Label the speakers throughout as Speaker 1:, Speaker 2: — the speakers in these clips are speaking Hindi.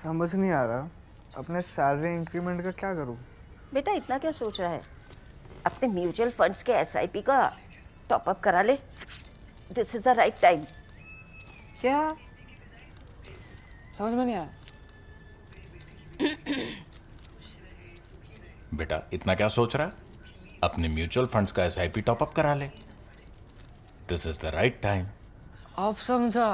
Speaker 1: समझ नहीं आ रहा अपने सैलरी इंक्रीमेंट का क्या करूं।
Speaker 2: बेटा इतना क्या सोच रहा है? अपने म्यूचुअल फंड्स के एसआईपी का टॉप अप करा ले। This is the right time.
Speaker 3: क्या? समझ में नहीं आया।
Speaker 4: बेटा इतना क्या सोच रहा है? अपने म्यूचुअल फंड्स का एसआईपी टॉपअप करा ले। This is the right time.
Speaker 3: अब समझा।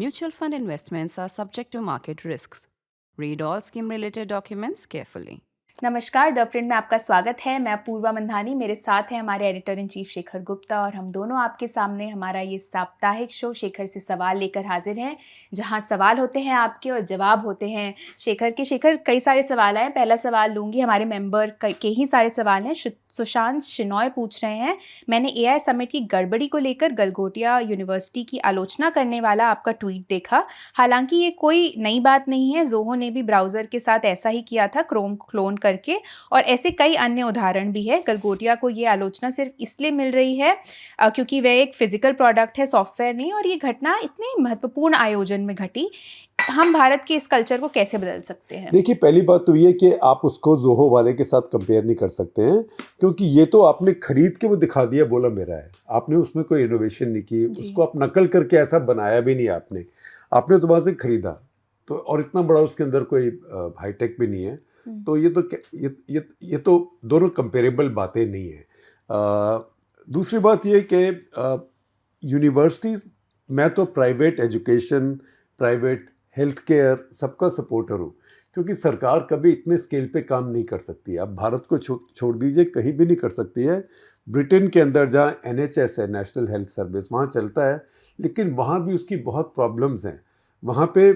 Speaker 5: Mutual fund investments are subject to market risks. Read all scheme related documents carefully.
Speaker 6: नमस्कार द प्रिंट में आपका स्वागत है। मैं पूर्वा मंधानी, मेरे साथ हैं हमारे editor in chief Shekhar Gupta और हम दोनों आपके सामने हमारा ये साप्ताहिक शो शेखर से सवाल लेकर हाजिर हैं, जहां सवाल होते हैं आपके और जवाब होते हैं शेखर के। शेखर, कई सारे सवाल आए। पहला सवाल लूँगी, हमारे मेंबर के ही सारे सवाल हैं। सुशांत शिनॉय पूछ रहे हैं, मैंने एआई समिट की गड़बड़ी को लेकर गलगोटिया यूनिवर्सिटी की आलोचना करने वाला आपका ट्वीट देखा। हालांकि ये कोई नई बात नहीं है, जोहो ने भी ब्राउज़र के साथ ऐसा ही किया था, क्रोम क्लोन करके, और ऐसे कई अन्य उदाहरण भी है। गलगोटिया को ये आलोचना सिर्फ इसलिए मिल रही है क्योंकि वह एक फिजिकल प्रोडक्ट है, सॉफ्टवेयर नहीं, और ये घटना इतने महत्वपूर्ण आयोजन में घटी। हम भारत के इस कल्चर को कैसे बदल सकते हैं?
Speaker 7: देखिए, पहली बात तो ये कि आप उसको जोहो वाले के साथ कंपेयर नहीं कर सकते हैं, क्योंकि ये तो आपने खरीद के वो दिखा दिया, बोला मेरा है। आपने उसमें कोई इनोवेशन नहीं की, उसको आप नकल करके ऐसा बनाया भी नहीं आपने तो वहाँ से खरीदा। तो और इतना बड़ा उसके अंदर कोई हाईटेक भी नहीं है। तो ये तो दोनों कंपेरेबल बातें नहीं है। दूसरी बात ये कि यूनिवर्सिटीज़, मैं तो private education, private health care सबका सपोर्टर हूँ, क्योंकि सरकार कभी इतने स्केल पे काम नहीं कर सकती। अब भारत को छोड़ दीजिए, कहीं भी नहीं कर सकती है। ब्रिटेन के अंदर जहाँ NHS है, नेशनल हेल्थ सर्विस, वहाँ चलता है, लेकिन वहाँ भी उसकी बहुत प्रॉब्लम्स हैं। वहाँ पे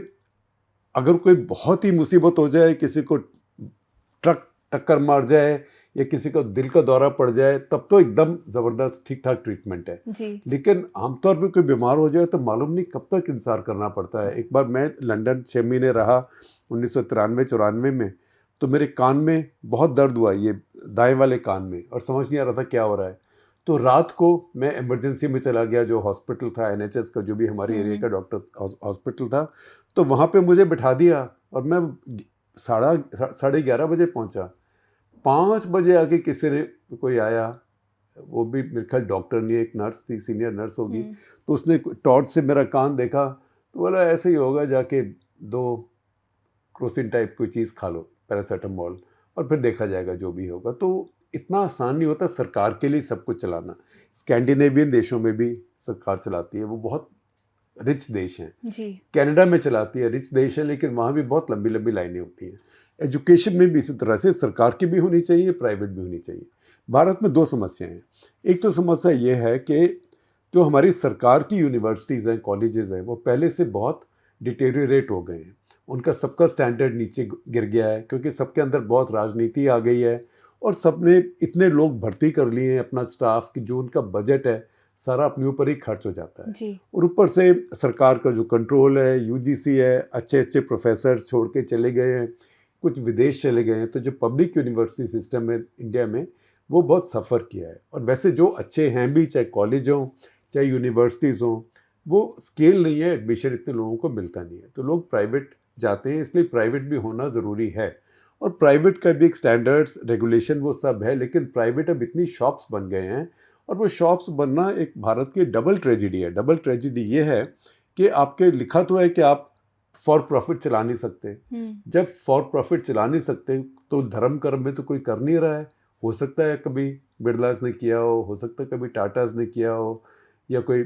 Speaker 7: अगर कोई बहुत ही मुसीबत हो जाए, किसी को ट्रक टक्कर मार जाए या किसी को दिल का दौरा पड़ जाए, तब तो एकदम ज़बरदस्त ठीक ठाक ट्रीटमेंट है
Speaker 6: जी।
Speaker 7: लेकिन आमतौर पे कोई बीमार हो जाए तो मालूम नहीं कब तक इंतज़ार करना पड़ता है। एक बार मैं लंदन 6 महीने रहा 1993-94 में, तो मेरे कान में बहुत दर्द हुआ, ये दाएं वाले कान में, और समझ नहीं आ रहा था क्या हो रहा है। तो रात को मैं इमरजेंसी में चला गया, जो हॉस्पिटल था NHS का, जो भी हमारे एरिया का डॉक्टर हॉस्पिटल था, तो वहाँ पे मुझे बिठा दिया और मैं 11:30 बजे पहुँचा। 5 बजे आके किसी ने, कोई आया, वो भी मेरे ख्याल डॉक्टर नहीं, एक नर्स थी, सीनियर नर्स होगी, तो उसने टॉर्च से मेरा कान देखा, तो बोला ऐसे ही होगा, जाके 2 क्रोसिन टाइप कोई चीज़ खा लो, पैरासीटामोल, और फिर देखा जाएगा जो भी होगा। तो इतना आसान नहीं होता सरकार के लिए सब कुछ चलाना। स्कैंडिनेवियन देशों में भी सरकार चलाती है, वो बहुत रिच देश हैं
Speaker 6: जी।
Speaker 7: कनाडा में चलाती है, रिच देश है, लेकिन वहाँ भी बहुत लंबी लंबी लाइनें होती हैं। एजुकेशन में भी इसी तरह से सरकार की भी होनी चाहिए, प्राइवेट भी होनी चाहिए। भारत में 2 समस्याएं हैं। एक तो समस्या ये है कि जो हमारी सरकार की यूनिवर्सिटीज़ हैं, कॉलेजेस हैं, वो पहले से बहुत डिटेरियोरेट हो गए हैं। उनका सबका स्टैंडर्ड नीचे गिर गया है, क्योंकि सबके अंदर बहुत राजनीति आ गई है, और सबने इतने लोग भर्ती कर लिए हैं अपना स्टाफ कि जो उनका बजट है सारा अपने ऊपर ही खर्च हो जाता है
Speaker 6: जी।
Speaker 7: और ऊपर से सरकार का जो कंट्रोल है, UGC है, अच्छे अच्छे प्रोफेसर छोड़ के चले गए हैं, कुछ विदेश चले गए हैं। तो जो पब्लिक यूनिवर्सिटी सिस्टम है इंडिया में, वो बहुत सफ़र किया है। और वैसे जो अच्छे हैं भी, चाहे कॉलेज हों चाहे यूनिवर्सिटीज़ हों, वो स्केल नहीं है, एडमिशन इतने लोगों को मिलता नहीं है, तो लोग प्राइवेट जाते हैं। इसलिए प्राइवेट भी होना ज़रूरी है, और प्राइवेट का भी एक स्टैंडर्ड्स, रेगुलेशन, वो सब है। लेकिन प्राइवेट अब इतनी शॉप्स बन गए हैं, और वो शॉप्स बनना एक भारत की डबल ट्रेजिडी है। डबल ट्रेजिडी ये है कि आपके लिखा तो है कि आप फॉर प्रॉफिट चला नहीं सकते। जब फॉर प्रॉफिट चला नहीं सकते, तो धर्म कर्म में तो कोई कर नहीं रहा है। हो सकता है कभी बिरलास ने किया हो सकता है कभी टाटास ने किया हो, या कोई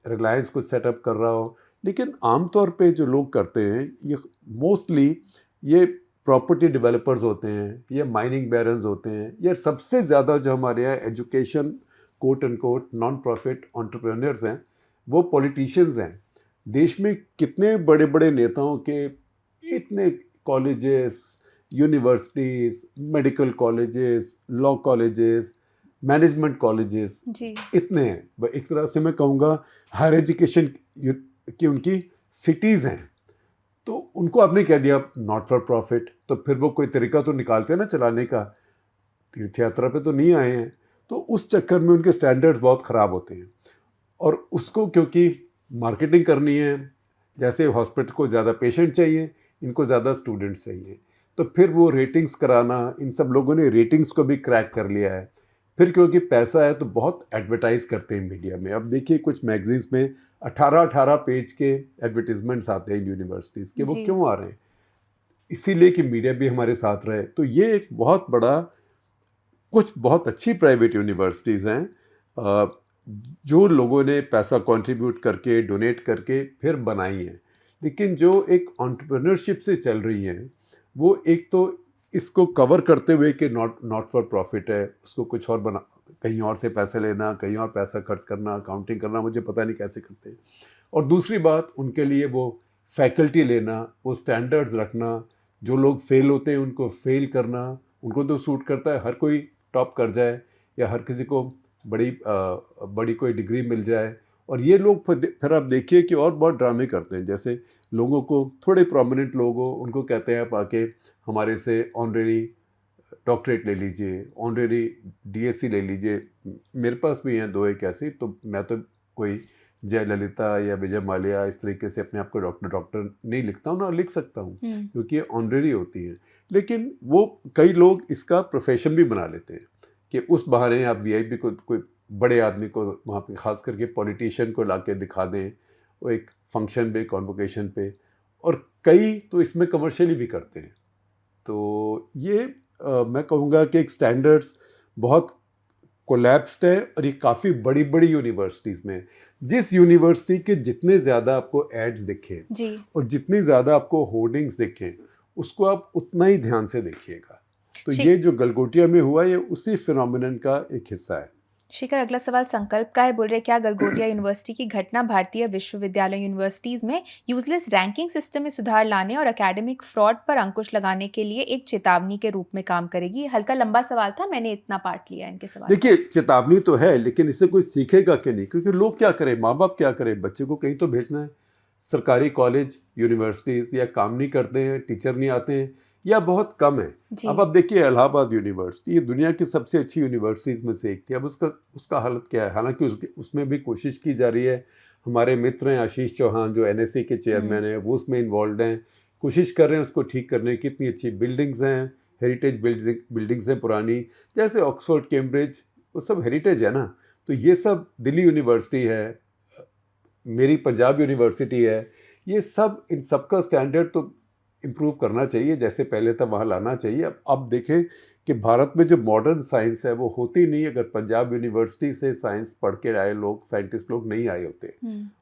Speaker 7: रिलायंस कुछ सेटअप कर रहा हो, लेकिन आमतौर पे जो लोग करते हैं, ये मोस्टली ये प्रॉपर्टी डेवलपर्स होते हैं, ये माइनिंग बैरन्स होते हैं, या सबसे ज़्यादा जो हमारे यहाँ education quote end quote non profit entrepreneurs हैं, वो पॉलिटिशियंस हैं। देश में कितने बड़े बड़े नेताओं के इतने colleges, universities, medical colleges, law colleges, management colleges इतने हैं। एक तरह से मैं कहूँगा हायर एजुकेशन की उनकी सिटीज़ हैं, तो उनको आपने कह दिया नॉट फॉर प्रॉफिट, तो फिर वो कोई तरीका तो निकालते हैं ना चलाने का। तीर्थ यात्रा पे तो नहीं आए हैं, तो उस चक्कर में उनके स्टैंडर्ड्स बहुत ख़राब होते हैं। और उसको क्योंकि मार्केटिंग करनी है, जैसे हॉस्पिटल को ज़्यादा पेशेंट चाहिए, इनको ज़्यादा स्टूडेंट्स चाहिए, तो फिर वो रेटिंग्स कराना, इन सब लोगों ने रेटिंग्स को भी क्रैक कर लिया है। फिर क्योंकि पैसा है तो बहुत एडवर्टाइज़ करते हैं मीडिया में। अब देखिए कुछ मैगजीन्स में 18-18 पेज के एडवर्टीजमेंट्स आते हैं यूनिवर्सिटीज़ के। वो
Speaker 6: जी।
Speaker 7: क्यों आ रहे हैं? इसीलिए कि मीडिया भी हमारे साथ रहे। तो ये एक बहुत बड़ा, कुछ बहुत अच्छी प्राइवेट यूनिवर्सिटीज़ हैं जो लोगों ने पैसा कंट्रीब्यूट करके, डोनेट करके फिर बनाई हैं। लेकिन जो एक एंटरप्रेन्योरशिप से चल रही हैं, वो एक तो इसको कवर करते हुए कि नॉट फॉर प्रॉफिट है, उसको कुछ और बना, कहीं और से पैसे लेना, कहीं और पैसा खर्च करना, अकाउंटिंग करना, मुझे पता नहीं कैसे करते हैं। और दूसरी बात, उनके लिए वो फैकल्टी लेना, वो स्टैंडर्ड्स रखना, जो लोग फेल होते हैं उनको फेल करना, उनको तो सूट करता है हर कोई टॉप कर जाए या हर किसी को बड़ी कोई डिग्री मिल जाए। और ये लोग फिर आप देखिए कि और बहुत ड्रामे करते हैं। जैसे लोगों को, थोड़े प्रोमिनेंट लोग हो, उनको कहते हैं आप आके हमारे से ऑनरेरी डॉक्टरेट ले लीजिए, ऑनरेरी डीएससी ले लीजिए। मेरे पास भी हैं 2 एक ऐसे। तो मैं तो कोई जयललिता या विजय माल्या इस तरीके से अपने आप को डॉक्टर नहीं लिखता हूँ, ना लिख सकता हूँ, क्योंकि ये ऑनरेरी होती है। लेकिन वो कई लोग इसका प्रोफेशन भी बना लेते हैं कि उस बहाने आप वीआईपी को, कोई बड़े आदमी को वहाँ पे, ख़ास करके पॉलिटिशियन को लाके दिखा दें वो एक फंक्शन पे, कॉन्वोकेशन पे। और कई तो इसमें कमर्शियली भी करते हैं। तो ये मैं कहूँगा कि एक स्टैंडर्ड्स बहुत कोलैप्स्ड है। और ये काफ़ी बड़ी बड़ी यूनिवर्सिटीज़ में, जिस यूनिवर्सिटी के जितने ज़्यादा आपको एड्स दिखें
Speaker 6: जी।
Speaker 7: और जितनी ज़्यादा आपको होर्डिंग्स दिखें, उसको आप उतना ही ध्यान से देखिएगा। तो ये जो गलगोटिया में हुआ, ये उसी फिनोमिनन का एक हिस्सा है।
Speaker 6: शिखर, अगला सवाल संकल्प का है। बोल रहे क्या गलगोटिया यूनिवर्सिटी की घटना भारतीय विश्वविद्यालय यूनिवर्सिटीज़ में यूजलेस रैंकिंग सिस्टम में सुधार लाने और एकेडमिक फ्रॉड पर अंकुश लगाने के लिए एक चेतावनी के रूप में काम करेगी? हल्का लंबा सवाल था, मैंने इतना पार्ट लिया इनके सवाल।
Speaker 7: देखिए, चेतावनी तो है, लेकिन इससे कोई सीखेगा कि नहीं? क्योंकि लोग क्या करें, माँ बाप क्या करें, बच्चे को कहीं तो भेजना है। सरकारी कॉलेज यूनिवर्सिटीज़ या काम नहीं करते हैं, टीचर नहीं आते हैं, या बहुत कम है। अब आप देखिए इलाहाबाद यूनिवर्सिटी, ये दुनिया की सबसे अच्छी यूनिवर्सिटीज़ में से एक थी। अब उसका हालत क्या है? हालांकि उसमें भी कोशिश की जा रही है। हमारे मित्र हैं आशीष चौहान, जो एनएसए के चेयरमैन हैं, वो उसमें इन्वॉल्व हैं, कोशिश कर रहे हैं उसको ठीक करने की। कितनी अच्छी बिल्डिंग्स हैं, हेरिटेज बिल्डिंग्स हैं पुरानी, जैसे ऑक्सफोर्ड, कैम्ब्रिज, वो सब हेरिटेज है ना। तो ये सब, दिल्ली यूनिवर्सिटी है, मेरी पंजाब यूनिवर्सिटी है, ये सब, इन सब का स्टैंडर्ड तो इम्प्रूव करना चाहिए, जैसे पहले था वहाँ लाना चाहिए। अब देखें कि भारत में जो मॉडर्न साइंस है वो होती नहीं अगर पंजाब यूनिवर्सिटी से साइंस पढ़ के आए लोग, साइंटिस्ट लोग नहीं आए होते।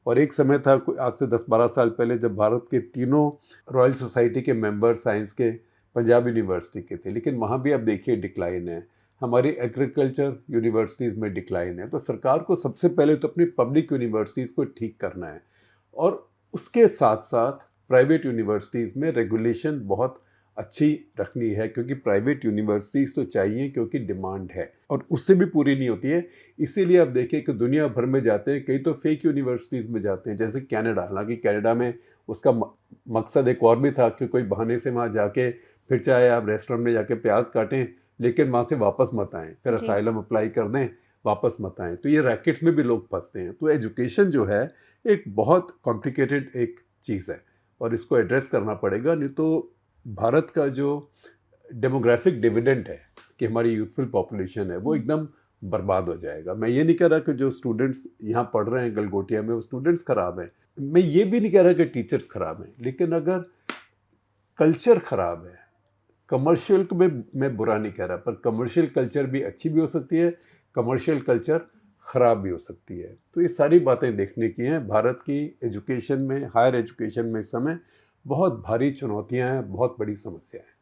Speaker 7: और एक समय था, आज से 10-12 साल पहले, जब भारत के तीनों रॉयल सोसाइटी के मेंबर साइंस के पंजाब यूनिवर्सिटी के थे। लेकिन वहाँ भी अब देखिए डिक्लाइन है। हमारी एग्रीकल्चर यूनिवर्सिटीज़ में डिक्लाइन है। तो सरकार को सबसे पहले तो अपनी पब्लिक यूनिवर्सिटीज़ को ठीक करना है, और उसके साथ साथ प्राइवेट यूनिवर्सिटीज़ में रेगुलेशन बहुत अच्छी रखनी है, क्योंकि प्राइवेट यूनिवर्सिटीज़ तो चाहिए, क्योंकि डिमांड है और उससे भी पूरी नहीं होती है। इसीलिए आप देखें कि दुनिया भर में जाते हैं, कई तो फेक यूनिवर्सिटीज़ में जाते हैं, जैसे कनाडा। हालांकि कनाडा में उसका मकसद एक और भी था कि कोई बहाने से वहाँ जाके, फिर चाहे आप रेस्टोरेंट में जाके प्याज काटें, लेकिन वहाँ से वापस मत आएँ, फिर असाइलम अप्लाई कर दें, वापस मत आएँ। तो ये रैकेट्स में भी लोग फंसते हैं। तो एजुकेशन जो है एक बहुत कॉम्प्लिकेटेड एक चीज़ है, और इसको एड्रेस करना पड़ेगा, नहीं तो भारत का जो डेमोग्राफिक डिविडेंड है कि हमारी यूथफुल पॉपुलेशन है, वो एकदम बर्बाद हो जाएगा। मैं ये नहीं कह रहा कि जो स्टूडेंट्स यहाँ पढ़ रहे हैं गलगोटिया में वो स्टूडेंट्स ख़राब हैं, मैं ये भी नहीं कह रहा कि टीचर्स ख़राब हैं, लेकिन अगर कल्चर ख़राब है, कमर्शियल को मैं बुरा नहीं कह रहा, पर कमर्शियल कल्चर भी अच्छी भी हो सकती है, कमर्शियल कल्चर ख़राब भी हो सकती है। तो ये सारी बातें देखने की हैं। भारत की एजुकेशन में, हायर एजुकेशन में इस समय बहुत भारी चुनौतियां हैं, बहुत बड़ी समस्या है।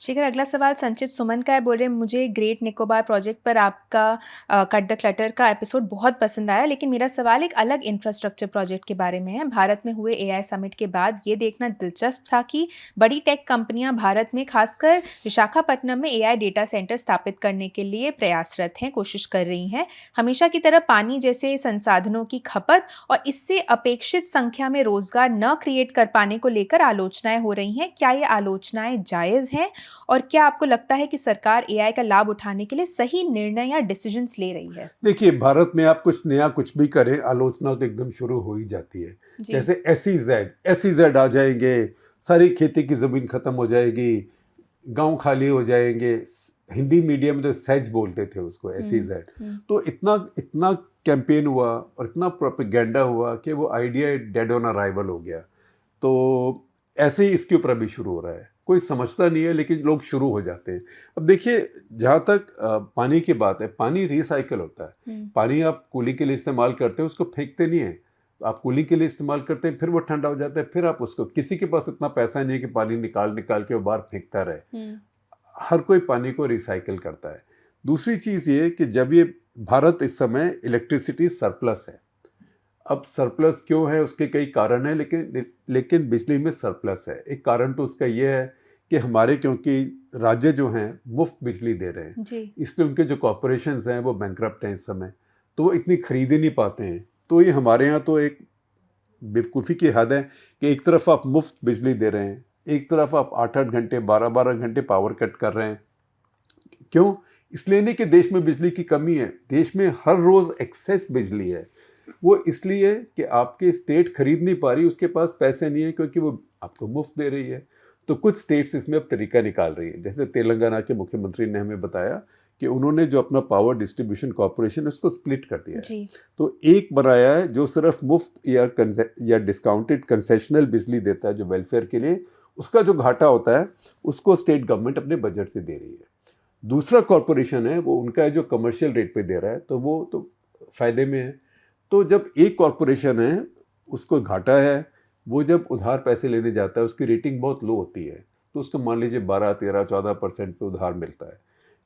Speaker 6: शिखर, अगला सवाल संचित सुमन का है। बोल रहे मुझे ग्रेट निकोबार प्रोजेक्ट पर आपका कट द क्लटर का एपिसोड बहुत पसंद आया, लेकिन मेरा सवाल एक अलग इंफ्रास्ट्रक्चर प्रोजेक्ट के बारे में है। भारत में हुए एआई समिट के बाद ये देखना दिलचस्प था कि बड़ी टेक कंपनियां भारत में, खासकर विशाखापट्टनम में एआई डेटा सेंटर स्थापित करने के लिए प्रयासरत हैं, कोशिश कर रही हैं। हमेशा की तरह पानी जैसे संसाधनों की खपत और इससे अपेक्षित संख्या में रोजगार न क्रिएट कर पाने को लेकर आलोचनाएं हो रही हैं। क्या ये आलोचनाएं जायज़ हैं और क्या आपको लगता है कि सरकार एआई का लाभ उठाने के लिए सही निर्णय या डिसीजंस ले रही है?
Speaker 7: देखिए, भारत में आप कुछ नया कुछ भी करें, आलोचना तो एकदम शुरू हो ही जाती है।
Speaker 6: जी।
Speaker 7: जैसे SEZ आ जाएंगे, सारी खेती की ज़मीन ख़त्म हो जाएगी, गांव खाली हो जाएंगे। हिंदी मीडियम में तो सहज बोलते थे उसको, SEZ। तो इतना कैंपेन हुआ और इतना प्रोपेगेंडा हुआ कि वो आइडिया डेड ऑन अराइवल हो गया। तो ऐसे ही इसके ऊपर अभी शुरू हो रहा है। कोई समझता नहीं है, लेकिन लोग शुरू हो जाते हैं। अब देखिए, जहाँ तक पानी की बात है, पानी रिसाइकल होता है। पानी आप कूलिंग के लिए इस्तेमाल करते हैं, उसको फेंकते नहीं है। आप कूलिंग के लिए इस्तेमाल करते हैं, फिर वो ठंडा हो जाता है, फिर आप उसको, किसी के पास इतना पैसा नहीं है कि पानी निकाल के वो बाहर फेंकता रहे। हर कोई पानी को रिसाइकिल करता है। दूसरी चीज़ ये कि जब ये भारत इस समय इलेक्ट्रिसिटी सरप्लस है। अब सरप्लस क्यों है, उसके कई कारण हैं, लेकिन बिजली में सरप्लस है। एक कारण तो उसका ये है कि हमारे, क्योंकि राज्य जो हैं मुफ्त बिजली दे रहे हैं, इसलिए उनके जो कॉरपोरेशंस हैं वो बैंकरप्ट हैं इस समय, तो वो इतनी खरीद ही नहीं पाते हैं। तो ये हमारे यहाँ तो एक बेवकूफ़ी की हद है कि एक तरफ आप मुफ्त बिजली दे रहे हैं, एक तरफ आप 8-8 घंटे 12-12 घंटे पावर कट कर रहे हैं। क्यों? इसलिए नहीं कि देश में बिजली की कमी है, देश में हर रोज़ एक्सेस बिजली है। वो इसलिए कि आपकी स्टेट खरीद नहीं पा रही, उसके पास पैसे नहीं है, क्योंकि वो आपको मुफ्त दे रही है। तो कुछ स्टेट्स इसमें अब तरीका निकाल रही है। जैसे तेलंगाना के मुख्यमंत्री ने हमें बताया कि उन्होंने जो अपना पावर डिस्ट्रीब्यूशन कॉर्पोरेशन उसको स्प्लिट कर दिया है। तो एक बनाया है जो सिर्फ मुफ्त या डिस्काउंटेड कंसेशनल बिजली देता है, जो वेलफेयर के लिए, उसका जो घाटा होता है उसको स्टेट गवर्नमेंट अपने बजट से दे रही है। दूसरा कॉर्पोरेशन है, वो उनका है जो कमर्शियल रेट पे दे रहा है, तो वो तो फ़ायदे में है। तो जब एक कॉर्पोरेशन है उसको घाटा है, वो जब उधार पैसे लेने जाता है, उसकी रेटिंग बहुत लो होती है, तो उसको मान लीजिए 12-13-14% पे उधार मिलता है।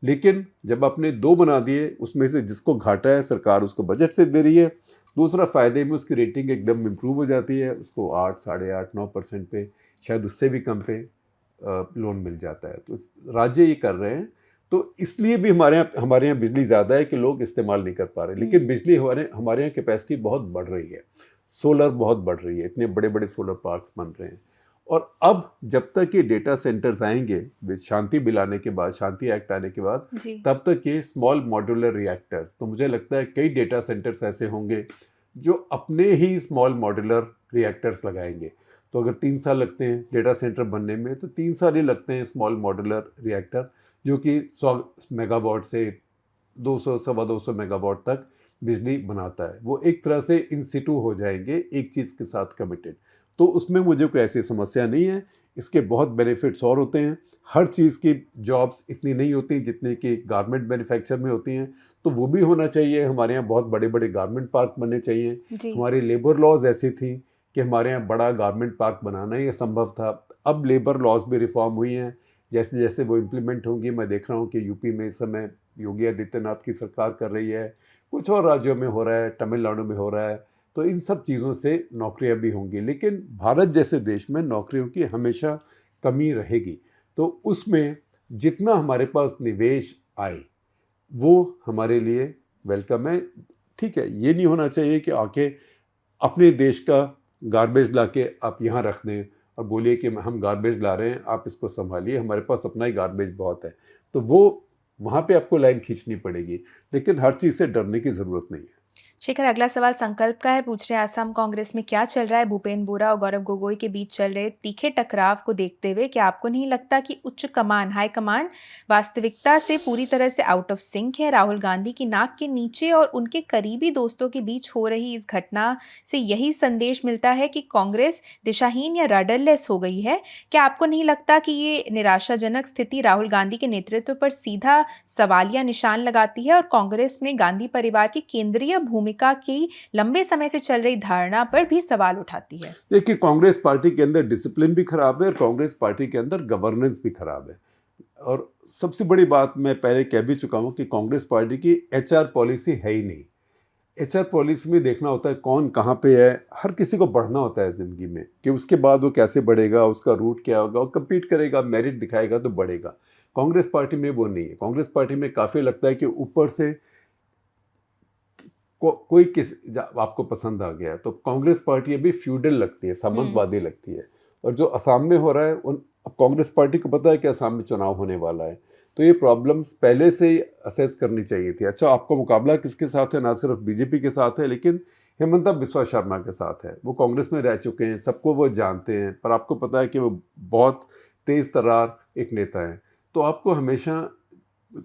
Speaker 7: लेकिन जब आपने 2 बना दिए, उसमें से जिसको घाटा है सरकार उसको बजट से दे रही है, दूसरा फ़ायदे में, उसकी रेटिंग एकदम इम्प्रूव हो जाती है, उसको 8, 8.5, 9% पे, शायद उससे भी कम पे लोन मिल जाता है। तो राज्य ये कर रहे हैं। तो इसलिए भी हमारे यहाँ बिजली ज़्यादा है कि लोग इस्तेमाल नहीं कर पा रहे। लेकिन बिजली हमारे यहाँ कैपेसिटी बहुत बढ़ रही है, सोलर बहुत बढ़ रही है, इतने बड़े बड़े सोलर पार्क्स बन रहे हैं। और अब जब तक ये डेटा सेंटर्स आएंगे, शांति बिल आने के बाद, शांति एक्ट आने के बाद, तब तक ये स्मॉल मॉड्यूलर रिएक्टर्स, तो मुझे लगता है कई डेटा सेंटर्स ऐसे होंगे जो अपने ही स्मॉल मॉड्यूलर रिएक्टर्स लगाएंगे। तो अगर 3 साल लगते हैं डेटा सेंटर बनने में, तो 3 साल ही लगते हैं स्मॉल मॉड्यूलर रिएक्टर, जो कि 100 मेगावाट से 200, 250 मेगावाट तक बिजली बनाता है। वो एक तरह से इन सिटू हो जाएंगे, एक चीज़ के साथ कमिटेड। तो उसमें मुझे कोई ऐसी समस्या नहीं है। इसके बहुत बेनिफिट्स और होते हैं। हर चीज़ की जॉब्स इतनी नहीं होती जितनी कि गारमेंट मैन्युफैक्चर में होती हैं, तो वो भी होना चाहिए। हमारे यहाँ बहुत बड़े बड़े गारमेंट पार्क बनने चाहिए। हमारी लेबर लॉज ऐसी थी कि हमारे यहाँ बड़ा गारमेंट पार्क बनाना ही असंभव था। अब लेबर लॉज भी रिफॉर्म हुई हैं, जैसे जैसे वो इम्प्लीमेंट होंगी। मैं देख रहा हूँ कि यूपी में इस समय योगी आदित्यनाथ की सरकार कर रही है, कुछ और राज्यों में हो रहा है, तमिलनाडु में हो रहा है। तो इन सब चीज़ों से नौकरियां भी होंगी, लेकिन भारत जैसे देश में नौकरियों की हमेशा कमी रहेगी। तो उसमें जितना हमारे पास निवेश आए वो हमारे लिए वेलकम है। ठीक है, ये नहीं होना चाहिए कि आके अपने देश का गार्बेज लाके आप यहाँ रख दें और बोलिए कि हम गार्बेज ला रहे हैं, आप इसको संभालिए, हमारे पास अपना ही गार्बेज बहुत है। तो वो वहाँ पे आपको लाइन खींचनी पड़ेगी, लेकिन हर चीज़ से डरने की ज़रूरत नहीं है।
Speaker 6: शेखर, अगला सवाल संकल्प का है। पूछ रहे हैं, असम कांग्रेस में क्या चल रहा है? भूपेन बोरा और गौरव गोगोई के बीच चल रहे तीखे टकराव को देखते हुए क्या आपको नहीं लगता कि उच्च कमान, हाई कमान वास्तविकता से पूरी तरह से आउट ऑफ सिंक है? राहुल गांधी की नाक के नीचे और उनके करीबी दोस्तों के बीच हो रही इस घटना से यही संदेश मिलता है कि कांग्रेस दिशाहीन या रडरलेस हो गई है। क्या आपको नहीं लगता कि ये निराशाजनक स्थिति राहुल गांधी के नेतृत्व पर सीधा सवालिया निशान लगाती है और कांग्रेस में गांधी परिवार की केंद्रीय भूमिका की लंबे समय से चल रही धारणा पर भी सवाल उठाती है?
Speaker 7: देखिए, कांग्रेस पार्टी के अंदर डिसिप्लिन भी खराब है और कांग्रेस पार्टी के अंदर गवर्नेंस भी खराब है। और सबसे बड़ी बात मैं पहले कह भी चुका हूं कि कांग्रेस पार्टी की HR पॉलिसी है ही नहीं। HR पॉलिसी में देखना होता है कौन कहां पे है। हर किसी को बढ़ना होता है ज़िंदगी में, कि उसके बाद वो कैसे बढ़ेगा, उसका रूट क्या होगा, वो कम्पीट करेगा, मेरिट दिखाएगा तो बढ़ेगा। कांग्रेस पार्टी में वो नहीं है। कांग्रेस पार्टी में काफ़ी लगता है कि ऊपर से कोई किस आपको पसंद आ गया, तो कांग्रेस पार्टी अभी फ्यूडल लगती है, सामंतवादी लगती है। और जो असम में हो रहा है अब कांग्रेस पार्टी को पता है कि असम में चुनाव होने वाला है, तो ये प्रॉब्लम्स पहले से ही असेस करनी चाहिए थी। अच्छा, आपका मुकाबला किसके साथ है? ना सिर्फ बीजेपी के साथ है, लेकिन हेमंता बिस्वा शर्मा के साथ है। वो कांग्रेस में रह चुके हैं, सबको वो जानते हैं, पर आपको पता है कि वो बहुत तेज़ तर्रार एक नेता हैं। तो आपको हमेशा,